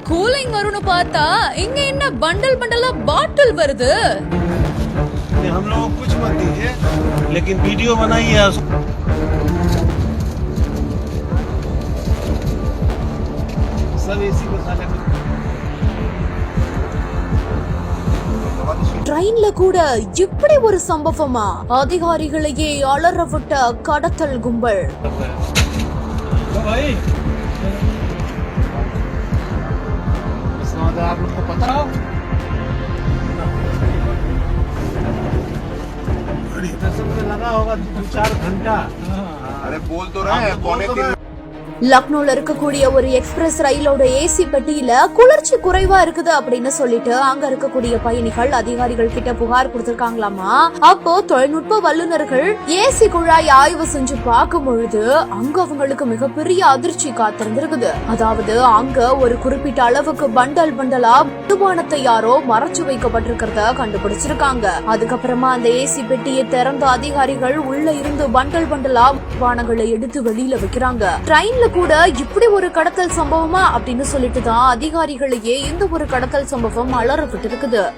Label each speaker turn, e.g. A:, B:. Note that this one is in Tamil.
A: கூலிங் வரும்னு பார்த்தா இங்க என்ன பண்டல் பண்டலா பாட்டில் வருது.
B: हम लोग को कुछ मत दीजिए, लेकिन वीडियो बनाइए। सब एसी में खाने में
A: ட்ரெயின்ல கூட இப்படி ஒரு சம்பவமா? அதிகாரிகளையே அலற விட்ட கடத்தல் கும்பல்.
B: आप लोग को पता हो लगा होगा 2-4 घंटा।
C: अरे बोल तो रहे हैं पौने 3।
A: லக்னோல இருக்கக்கூடிய ஒரு எக்ஸ்பிரஸ் ரயிலோட ஏசி பெட்டியில குளிர்ச்சி குறைவா இருக்குது அப்படின்னு சொல்லிட்டு அங்க இருக்கக்கூடிய பயணிகள் அதிகாரிகள் கிட்ட புகார் கொடுத்திருக்காங்களாமா. அப்போ தொழில்நுட்ப வல்லுநர்கள் ஏசி குழாய் ஆய்வு செஞ்சு பார்க்கும் பொழுது அங்க அவங்களுக்கு மிகப்பெரிய அதிர்ச்சி காத்திருந்திருக்குது. அதாவது அங்க ஒரு குறிப்பிட்ட அளவுக்கு பண்டல் பண்டலா மதுபானத்தை யாரோ மறைச்சு வைக்கப்பட்டிருக்கிறத கண்டுபிடிச்சிருக்காங்க. அதுக்கப்புறமா அந்த ஏசி பெட்டியை திறந்த அதிகாரிகள் உள்ள இருந்து பண்டல் பண்டலா மதுபானங்களை எடுத்து வெளியில வைக்கிறாங்க. ட்ரெயின்ல கூட இப்படி ஒரு கடத்தல் சம்பவமா அப்படின்னு சொல்லிட்டு தான் அதிகாரிகளையே இந்த ஒரு கடத்தல் சம்பவம் அலற விட்டு இருக்குது.